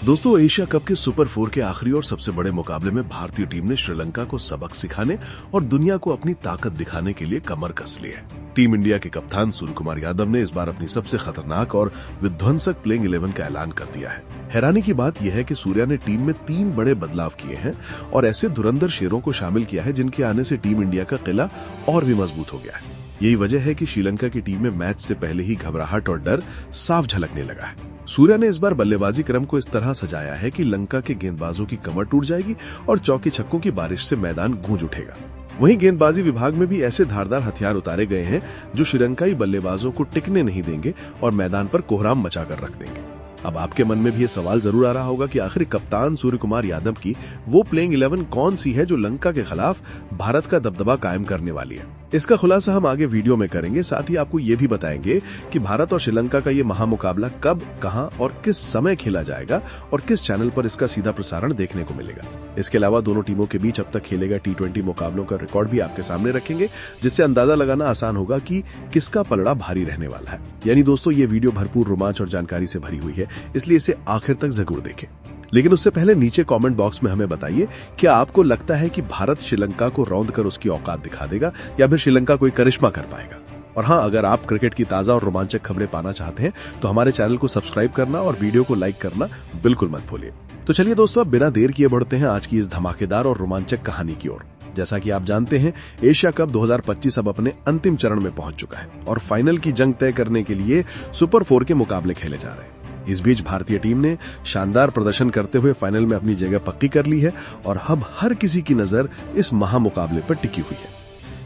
दोस्तों, Asia cup के super 4 के आखिरी और सबसे बड़े मुकाबले में भारतीय टीम ने श्रीलंका को सबक सिखाने और दुनिया को अपनी ताकत दिखाने के लिए कमर कस ली है। टीम इंडिया के कप्तान सूर्यकुमार यादव ने इस बार अपनी सबसे खतरनाक और विध्वंसक प्लेइंग 11 का ऐलान कर दिया है। हैरानी की बात यह है कि सूर्या ने टीम में 3 बड़े बदलाव किए हैं और ऐसे धुरंधर शेरों को शामिल किया है जिनके आने से टीम इंडिया का किला और भी मजबूत हो गया है। यही वजह है कि श्रीलंका की टीम में मैच से पहले ही घबराहट और डर साफ झलकने लगा है। सूर्या ने इस बार बल्लेबाजी क्रम को इस तरह सजाया है कि लंका के गेंदबाजों की कमर टूट जाएगी और चौके छक्कों की बारिश से मैदान गूंज उठेगा। वहीं गेंदबाजी विभाग में भी ऐसे धारदार हथियार उतारे गए हैं जो श्रीलंकाई बल्लेबाजों को टिकने नहीं देंगे और मैदान पर कोहराम मचाकर रख देंगे। अब आपके मन में भी ये सवाल जरूर आ रहा होगा कि आखिर कप्तान सूर्यकुमार यादव की वो प्लेइंग 11 कौन सी है जो लंका के खिलाफ भारत का दबदबा कायम करने वाली है। इसका खुलासा हम आगे वीडियो में करेंगे। साथ ही आपको ये भी बताएंगे कि भारत और श्रीलंका का ये महामुकाबला कब, कहां और किस समय खेला जाएगा और किस चैनल पर इसका सीधा प्रसारण देखने को मिलेगा। इसके अलावा दोनों टीमों के बीच अब तक खेले गए T20 मुकाबलों का रिकॉर्ड भी आपके सामने रखेंगे, जिससे अंदाजा लगाना आसान होगा कि किसका पलड़ा भारी रहने वाला है। यानी दोस्तों, ये वीडियो भरपूर रोमांच और जानकारी से भरी हुई है, इसलिए इसे आखिर तक जरूर देखें। लेकिन उससे पहले नीचे कमेंट बॉक्स में हमें बताइए, क्या आपको लगता है कि भारत श्रीलंका को रौंद कर उसकी औकात दिखा देगा या फिर श्रीलंका कोई करिश्मा कर पाएगा? और हाँ, अगर आप क्रिकेट की ताजा और रोमांचक खबरें पाना चाहते हैं तो हमारे चैनल को सब्सक्राइब करना और वीडियो को लाइक करना बिल्कुल मत भूलिए। तो चलिए दोस्तों, अब बिना देर किए बढ़ते हैं आज की इस धमाकेदार और रोमांचक कहानी की ओर। जैसा कि आप जानते हैं, एशिया कप 2025 अब अपने अंतिम चरण में पहुंच चुका है और फाइनल की जंग तय करने के लिए सुपर 4 के मुकाबले खेले जा रहे हैं। इस बीच भारतीय टीम ने शानदार प्रदर्शन करते हुए फाइनल में अपनी जगह पक्की कर ली है और अब हर किसी की नजर इस महामुकाबले पर टिकी हुई है।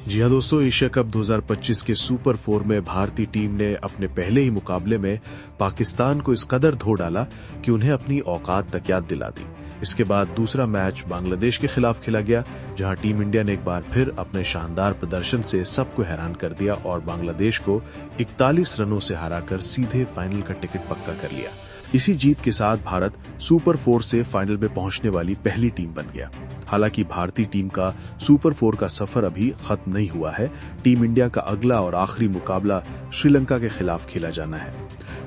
जी हाँ दोस्तों, एशिया कप 2025 के सुपर 4 में भारतीय टीम ने अपने पहले ही मुकाबले में पाकिस्तान को इस कदर धो डाला कि उन्हें अपनी औकात तक याद दिला दी। इसके बाद दूसरा मैच बांग्लादेश के खिलाफ खेला गया, जहां टीम इंडिया ने एक बार फिर अपने शानदार प्रदर्शन से सबको हैरान कर दिया और बांग्लादेश को 41 रनों से हराकर सीधे फाइनल का टिकट पक्का कर लिया। इसी जीत के साथ भारत सुपर 4 से फाइनल में पहुंचने वाली पहली टीम बन गया। हालांकि भारतीय टीम का सुपर 4 का सफर अभी खत्म नहीं हुआ है। टीम इंडिया का अगला और आखिरी मुकाबला श्रीलंका के खिलाफ खेला जाना है।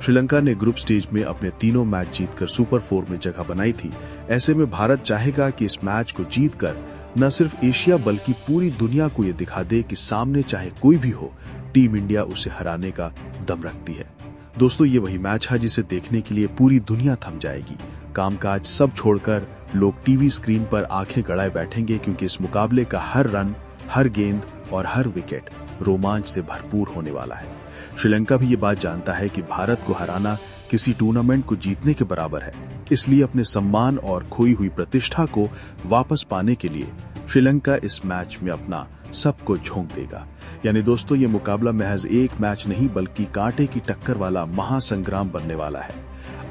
श्रीलंका ने ग्रुप स्टेज में अपने तीनों मैच जीतकर सुपर 4 में जगह बनाई थी। ऐसे में भारत चाहेगा कि इस मैच को जीतकर न सिर्फ एशिया बल्कि पूरी दुनिया को ये दिखा दे कि सामने चाहे कोई भी हो, टीम इंडिया उसे हराने का दम रखती है। दोस्तों, ये वही मैच है जिसे देखने के लिए पूरी दुनिया थम जाएगी। कामकाज सब छोड़कर लोग टीवी स्क्रीन पर आंखें गड़ाए बैठेंगे, क्योंकि इस मुकाबले का हर रन, हर गेंद और हर विकेट रोमांच से भरपूर होने वाला है। श्रीलंका भी ये बात जानता है कि भारत को हराना किसी टूर्नामेंट को जीतने के बराबर है। इसलिए अपने सम्मान और खोई हुई प्रतिष्ठा को वापस पाने के लिए श्रीलंका इस मैच में अपना सब कुछ झोंक देगा। यानी दोस्तों, ये मुकाबला महज एक मैच नहीं बल्कि कांटे की टक्कर वाला महासंग्राम बनने वाला है।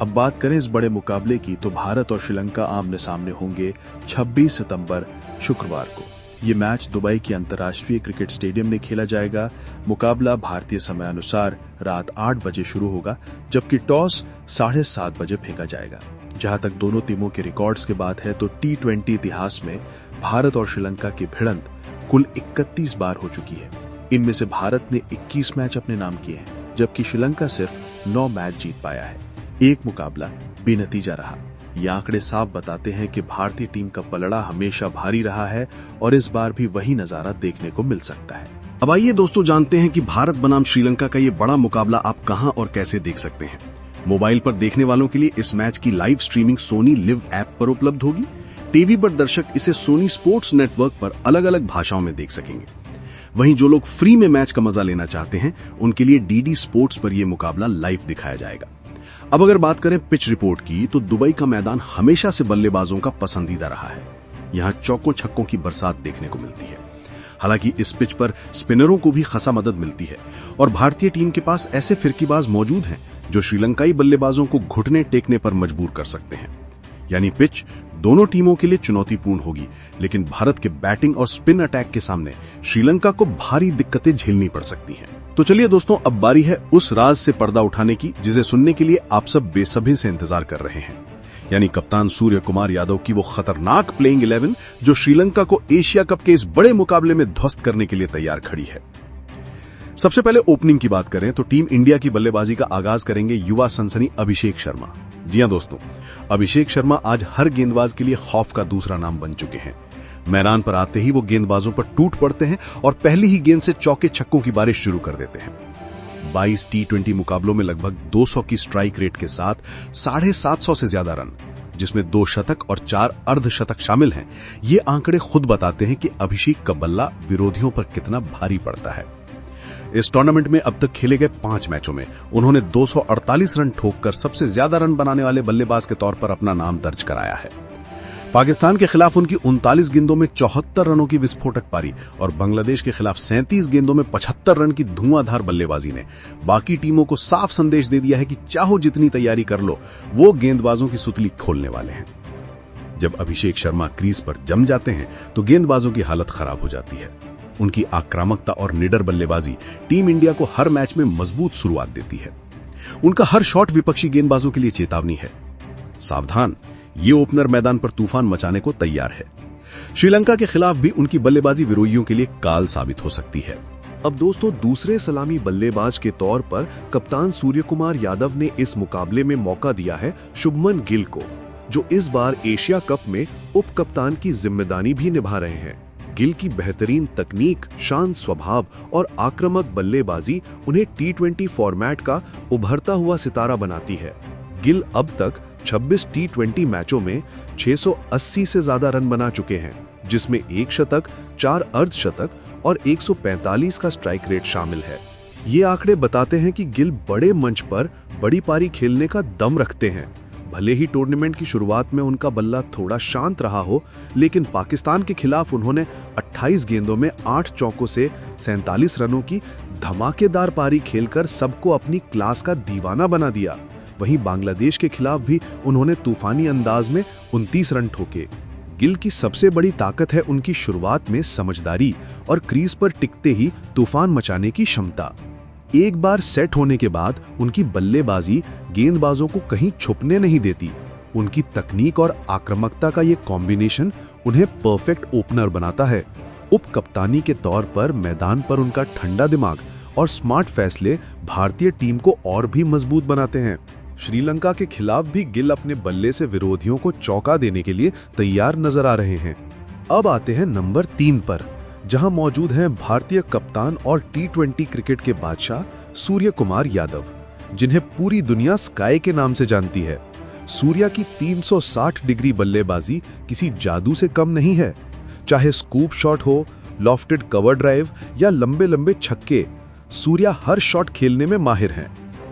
अब बात करें इस बड़े मुकाबले की, तो भारत और श्रीलंका आमने सामने होंगे 26 सितंबर शुक्रवार को। ये मैच दुबई के अंतर्राष्ट्रीय क्रिकेट स्टेडियम में खेला जाएगा। मुकाबला भारतीय समय अनुसार रात 8 बजे शुरू होगा, जबकि टॉस 7:30 बजे फेंका जाएगा। जहां तक दोनों टीमों के रिकॉर्ड्स की बात है तो T20 इतिहास में भारत और श्रीलंका की भिड़ंत कुल 31 बार हो चुकी है। इनमें से भारत ने 21 मैच अपने नाम किए हैं, जबकि श्रीलंका सिर्फ 9 मैच जीत पाया है। एक मुकाबला बेनतीजा रहा। ये आंकड़े साफ बताते हैं कि भारतीय टीम का पलड़ा हमेशा भारी रहा है और इस बार भी वही नजारा देखने को मिल सकता है। अब आइए दोस्तों, जानते हैं कि भारत बनाम श्रीलंका का ये बड़ा मुकाबला आप कहां और कैसे देख सकते हैं। मोबाइल पर देखने वालों के लिए इस मैच की live streaming Sony LIV app पर उपलब्ध होगी। टीवी पर दर्शक इसे सोनी स्पोर्ट्स नेटवर्क पर अलग अलग भाषाओं में देख सकेंगे। वहीं जो लोग फ्री में मैच का मजा लेना चाहते हैं, उनके लिए DD स्पोर्ट्स पर यह मुकाबला लाइव दिखाया जाएगा। अब अगर बात करें पिच रिपोर्ट की, तो दुबई का मैदान हमेशा से बल्लेबाजों का पसंदीदा रहा है। यहां चौकों छक्कों की बरसात देखने को मिलती है। हालांकि इस पिच पर स्पिनरों को भी खासा मदद मिलती है और भारतीय टीम के पास ऐसे फिरकीबाज मौजूद हैं जो श्रीलंकाई बल्लेबाजों को घुटने टेकने पर मजबूर कर सकते हैं। यानी पिच दोनों टीमों के लिए चुनौतीपूर्ण होगी, लेकिन भारत के बैटिंग और स्पिन अटैक के सामने श्रीलंका को भारी दिक्कतें झेलनी पड़ सकती हैं। तो चलिए दोस्तों, अब बारी है उस राज से पर्दा उठाने की जिसे सुनने के लिए आप सब बेसब्री से इंतजार कर रहे हैं, यानी कप्तान सूर्यकुमार यादव की वो खतरनाक प्लेइंग 11 जो श्रीलंका को एशिया कप के इस बड़े मुकाबले में ध्वस्त करने के लिए तैयार खड़ी है। सबसे पहले ओपनिंग की बात करें तो टीम इंडिया की बल्लेबाजी का आगाज करेंगे युवा सनसनी अभिषेक शर्मा। जी हां दोस्तों, अभिषेक शर्मा आज हर गेंदबाज के लिए खौफ का दूसरा नाम बन चुके हैं। मैदान पर आते ही वो गेंदबाजों पर टूट पड़ते हैं और पहली ही गेंद से चौके छक्कों की बारिश शुरू कर देते हैं। 22 टी20 मुकाबलों में लगभग 200 की स्ट्राइक रेट के साथ 750 से ज्यादा रन, जिसमें 2 शतक और 4 अर्धशतक शामिल हैं। ये आंकड़े खुद बताते हैं कि अभिषेक का बल्ला विरोधियों पर कितना भारी पड़ता है। इस टूर्नामेंट में अब तक खेले गए 5 मैचों में उन्होंने 248 रन ठोककर सबसे ज्यादा रन बनाने वाले बल्लेबाज के तौर पर अपना नाम दर्ज कराया है। पाकिस्तान के खिलाफ उनकी 39 गेंदों में 74 रनों की विस्फोटक पारी और बांग्लादेश के खिलाफ 37 गेंदों में 75 रन की धुआंधार बल्लेबाजी ने बाकी टीमों को साफ संदेश दे दिया है कि चाहो जितनी तैयारी कर लो, वो गेंदबाजों की सुतली खोलने वाले हैं। जब अभिषेक शर्मा क्रीज पर जम जाते हैं तो गेंदबाजों की हालत खराब हो जाती है। उनकी आक्रामकता और निडर बल्लेबाजी टीम इंडिया को हर मैच में मजबूत शुरुआत देती है। उनका हर शॉट विपक्षी गेंदबाजों के लिए चेतावनी है, सावधान, ये ओपनर मैदान पर तूफान मचाने को तैयार है। श्रीलंका के खिलाफ भी उनकी बल्लेबाजी विरोधियों के लिए काल साबित हो सकती है। अब दोस्तों, दूसरे सलामी बल्लेबाज के तौर पर कप्तान सूर्यकुमार यादव ने इस मुकाबले में मौका दिया है शुभमन गिल को, जो इस बार एशिया कप में उप कप्तान की जिम्मेदारी भी निभा रहे हैं। गिल की बेहतरीन तकनीक, शांत स्वभाव और आक्रामक बल्लेबाजी उन्हें टी20 फॉर्मेट का उभरता हुआ सितारा बनाती है। गिल अब तक 26 टी20 मैचों में 680 से ज्यादा रन बना चुके हैं, जिसमें 1 शतक, 4 अर्धशतक और 145 का स्ट्राइक रेट शामिल है। ये आंकड़े बताते हैं कि गिल बड़े मंच पर बड़ी पारी खेलने का दम रखते हैं। भले ही टूर्नामेंट की शुरुआत में उनका बल्ला थोड़ा शांत रहा हो, लेकिन पाकिस्तान के खिलाफ उन्होंने 28 गेंदों में 8 चौकों से 47 रनों की धमाकेदार पारी खेलकर सबको अपनी क्लास का दीवाना बना दिया। वहीं बांग्लादेश के खिलाफ भी उन्होंने तूफानी अंदाज में 29 रन ठोके। गिल की सबसे बड़ी ताकत है उनकी शुरुआत में समझदारी और क्रीज पर टिकते ही तूफान मचाने की क्षमता। एक बार सेट होने के बाद उनकी बल्लेबाजी गेंदबाजों को कहीं छुपने नहीं देती। उनकी तकनीक और आक्रामकता का ये कॉम्बिनेशन उन्हें परफेक्ट ओपनर बनाता है। उप कप्तानी के तौर पर मैदान पर उनका ठंडा दिमाग और स्मार्ट फैसले भारतीय टीम को और भी मजबूत बनाते हैं। श्रीलंका के खिलाफ भी गिल अपने बल्ले से विरोधियों को चौंका देने के लिए तैयार नजर आ रहे हैं। अब आते हैं नंबर 3 पर, जहां मौजूद हैं भारतीय कप्तान और टी20 क्रिकेट के बादशाह सूर्यकुमार यादव, जिन्हें पूरी दुनिया स्काई के नाम से जानती है। सूर्या की 360 डिग्री बल्लेबाजी किसी जादू से कम नहीं है। चाहे स्कूप शॉट हो, लॉफ्टेड कवर ड्राइव या लंबे लंबे छक्के, सूर्या हर शॉट खेलने में माहिर हैं।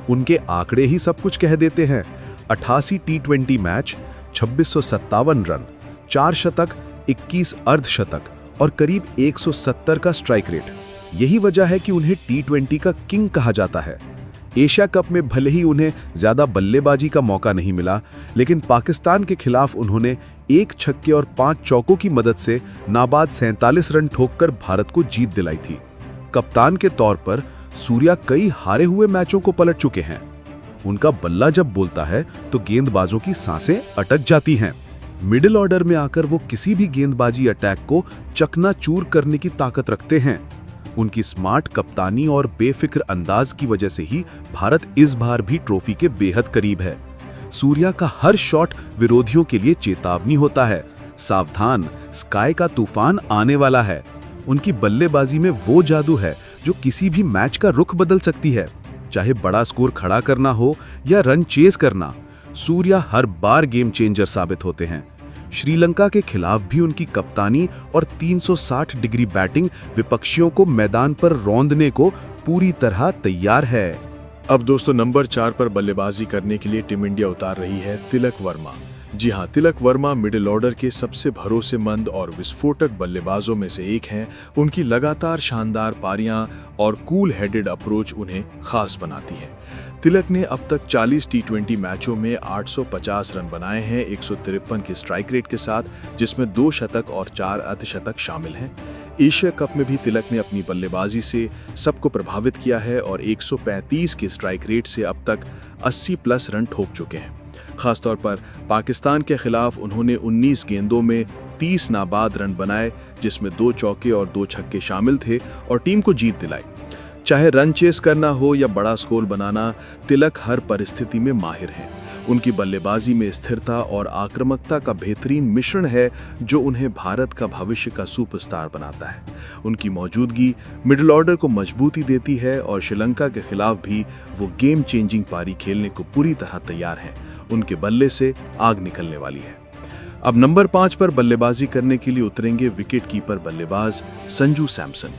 उनके आंकड़े ही सब कुछ कह देते हैं। 88 टी20 मैच, 2657 रन, 4 शतक, 21 अर्धशतक और करीब 170 का स्ट्राइक रेट। यही वजह है कि उन्हें टी20 का किंग कहा जाता है। एशिया कप में भले ही उन्हें ज्यादा बल्लेबाजी का मौका नहीं मिला, लेकिन पाकिस्तान के खिलाफ उन्होंने 1 छक्के और 5 चौकों की मदद से नाबाद 47 रन ठोककर भारत को जीत दिलाई थी। कप्तान के तौर पर सूर्या कई हारे हुए मैचों को पलट चुके हैं। उनका बल्ला जब बोलता है तो गेंदबाजों की सांसें अटक जाती हैं। मिडिल ऑर्डर में आकर वो किसी भी गेंदबाजी अटैक को चकनाचूर करने की ताकत रखते हैं। उनकी स्मार्ट कप्तानी और बेफिक्र अंदाज की वजह से ही भारत इस बार भी ट्रॉफी के बेहद करीब है। सूर्या का हर शॉट विरोधियों के लिए चेतावनी होता है, सावधान, स्काई का तूफान आने वाला है। उनकी बल्लेबाजी में वो जादू है जो किसी भी मैच का रुख बदल सकती है। चाहे बड़ा स्कोर खड़ा करना हो या रन चेज करना, सूर्या हर बार गेम चेंजर साबित होते हैं। श्रीलंका के खिलाफ भी उनकी कप्तानी और 360 डिग्री बैटिंग विपक्षियों को मैदान पर रौंदने को पूरी तरह तैयार है। अब दोस्तों, नंबर 4 पर बल्लेबाजी करने के लिए टीम इंडिया उतार रही है तिलक वर्मा। जी हां, तिलक वर्मा मिडिल ऑर्डर के सबसे भरोसेमंद और विस्फोटक बल्लेबाजों में से एक हैं। उनकी लगातार शानदार पारियां और कूल हेडेड अप्रोच उन्हें खास बनाती है। तिलक ने अब तक 40 टी20 मैचों में 850 रन बनाए हैं 153 के स्ट्राइक रेट के साथ, जिसमें 2 शतक और 4 अर्धशतक शामिल हैं। एशिया कप में भी तिलक ने अपनी बल्लेबाजी से सबको प्रभावित किया है और 135 के स्ट्राइक रेट से अब तक 80+ रन ठोक चुके हैं। खासतौर पर पाकिस्तान के खिलाफ उन्होंने 19 गेंदों में 30 नाबाद रन बनाए, जिसमें 2 चौके और 2 छक्के शामिल थे और टीम को जीत दिलाई। चाहे रन चेस करना हो या बड़ा स्कोर बनाना, तिलक हर परिस्थिति में माहिर हैं। उनकी बल्लेबाजी में स्थिरता और आक्रामकता का बेहतरीन मिश्रण है जो उन्हें भारत का भविष्य का सुपरस्टार बनाता है। उनकी मौजूदगी मिडिल ऑर्डर को मजबूती देती है और श्रीलंका के खिलाफ भी वो गेम चेंजिंग पारी खेलने को पूरी तरह तैयार हैं। उनके बल्ले से आग निकलने वाली है। अब नंबर 5 पर बल्लेबाजी करने के लिए उतरेंगे विकेट कीपर बल्लेबाज संजू सैमसन।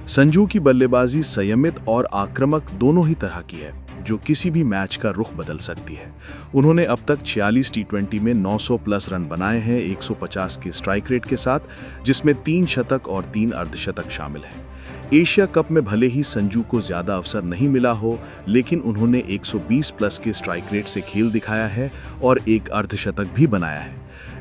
संजू की बल्लेबाजी संयमित और आक्रामक दोनों ही तरह की है, जो किसी भी मैच का रुख बदल सकती है। उन्होंने अब तक 46 टी20 में 900 प्लस रन बनाए हैं 150 के स्ट्राइक रेट के साथ, जिसमें 3 शतक और 3 अर्धशतक शामिल हैं। एशिया कप में भले ही संजू को ज्यादा अवसर नहीं मिला हो, लेकिन उन्होंने 120 प्लस के स्ट्राइक रेट से खेल दिखाया है और एक अर्धशतक भी बनाया है।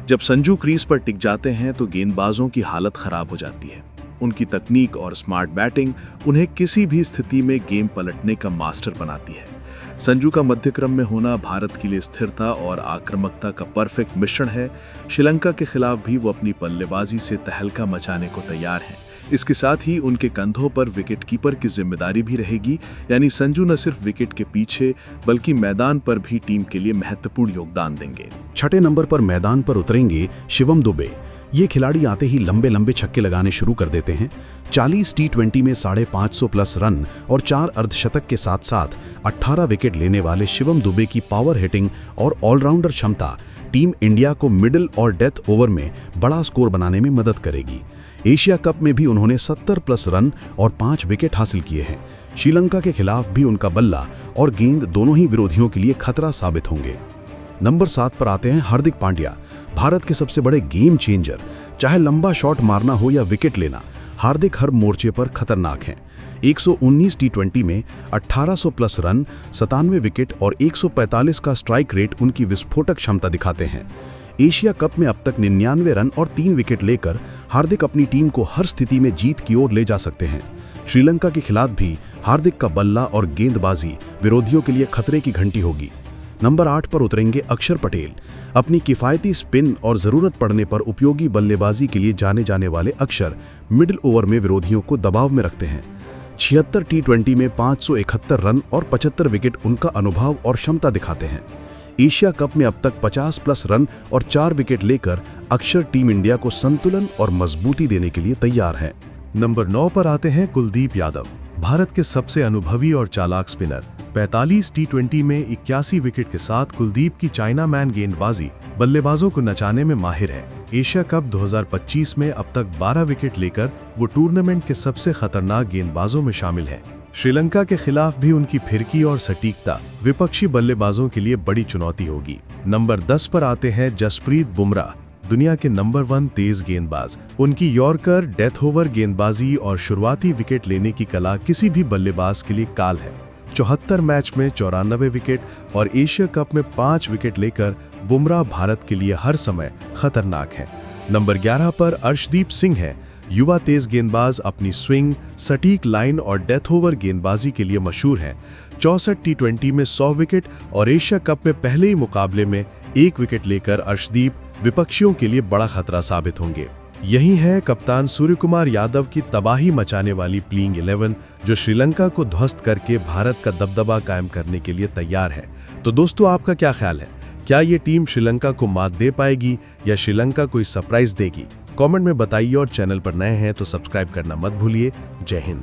जब संजू क्रीज पर टिक जाते हैं तो गेंदबाजों की हालत खराब हो जाती है। उनकी तकनीक और स्मार्ट बैटिंग उन्हें किसी भी स्थिति में गेम पलटने का मास्टर बनाती है। संजू का मध्यक्रम में होना भारत के लिए स्थिरता और आक्रामकता का परफेक्ट मिश्रण है। श्रीलंका के खिलाफ भी वो अपनी बल्लेबाजी से तहलका मचाने को तैयार हैं। इसके साथ ही उनके कंधों पर विकेट कीपर की जिम्मेदारी भी रहेगी, यानी संजू न सिर्फ विकेट के पीछे बल्कि मैदान पर भी टीम के लिए महत्वपूर्ण योगदान देंगे। छठे नंबर पर मैदान पर उतरेंगे शिवम दुबे। ये खिलाड़ी आते ही लंबे लंबे छक्के लगाने शुरू कर देते हैं। 40 टी20 में 550 प्लस रन और 4 अर्धशतक के साथ साथ 18 विकेट लेने वाले शिवम दुबे की पावर हिटिंग और ऑलराउंडर क्षमता टीम इंडिया को मिडिल और डेथ ओवर में बड़ा स्कोर बनाने में मदद करेगी। एशिया कप में भी उन्होंने 70 प्लस रन और 5 विकेट हासिल किए हैं। श्रीलंका के खिलाफ भी उनका बल्ला और गेंद दोनों ही विरोधियों के लिए खतरा साबित होंगे। नंबर 7 पर आते हैं हार्दिक पांड्या, भारत के सबसे बड़े गेम चेंजर। चाहे लंबा शॉट मारना हो या विकेट लेना, हार्दिक हर मोर्चे पर खतरनाक हैं। 119 टी20 में 1800 प्लस रन, 97 विकेट और 145 का स्ट्राइक रेट उनकी विस्फोटक क्षमता दिखाते हैं। एशिया कप में अब तक 99 रन और 3 विकेट लेकर हार्दिक अपनी टीम को हर स्थिति में जीत की ओर ले जा सकते हैं। श्रीलंका के खिलाफ भी हार्दिक का बल्ला और गेंदबाजी विरोधियों के लिए खतरे की घंटी होगी। नंबर 8 पर उतरेंगे अक्षर पटेल। अपनी किफायती स्पिन और जरूरत पड़ने पर उपयोगी बल्लेबाजी के लिए जाने जाने वाले अक्षर मिडिल ओवर में विरोधियों को दबाव में रखते हैं। 76 टी20 में 571 रन और 75 विकेट उनका अनुभव और क्षमता दिखाते हैं। एशिया कप में अब तक 50 प्लस रन और 4 विकेट लेकर अक्षर टीम इंडिया को संतुलन और मजबूती देने के लिए तैयार हैं। नंबर 9 पर आते हैं कुलदीप यादव, भारत के सबसे अनुभवी और चालाक स्पिनर। 45 टी20 में 81 विकेट के साथ कुलदीप की चाइना मैन गेंदबाजी बल्लेबाजों को नचाने में माहिर है। एशिया कप 2025 में अब तक 12 विकेट लेकर वो टूर्नामेंट के सबसे खतरनाक गेंदबाजों में शामिल हैं। श्रीलंका के खिलाफ भी उनकी फिरकी और सटीकता विपक्षी बल्लेबाजों के लिए बड़ी चुनौती होगी। नंबर 10 पर आते हैं जसप्रीत बुमराह, दुनिया के नंबर 1 तेज गेंदबाज। उनकी यॉर्कर, डेथ ओवर गेंदबाजी और शुरुआती विकेट लेने की कला किसी भी बल्लेबाज के लिए काल है। 74 मैच में 94 विकेट और एशिया कप में 5 विकेट लेकर बुमराह भारत के लिए हर समय खतरनाक हैं। नंबर 11 पर अर्शदीप सिंह है, युवा तेज गेंदबाज अपनी स्विंग, सटीक लाइन और डेथ ओवर गेंदबाजी के लिए मशहूर हैं। 64 टी20 में 100 विकेट और एशिया कप में पहले ही मुकाबले में 1 विकेट लेकर अर्शदीप विपक्षियों के लिए बड़ा खतरा साबित होंगे। यही है कप्तान सूर्यकुमार यादव की तबाही मचाने वाली प्लेइंग 11, जो श्रीलंका को ध्वस्त करके भारत का दबदबा कायम करने के लिए तैयार है। तो दोस्तों, आपका क्या ख्याल है? क्या ये टीम श्रीलंका को मात दे पाएगी या श्रीलंका कोई सरप्राइज देगी? कमेंट में बताइए और चैनल पर नए हैं तो सब्सक्राइब करना मत भूलिए। जय हिंद।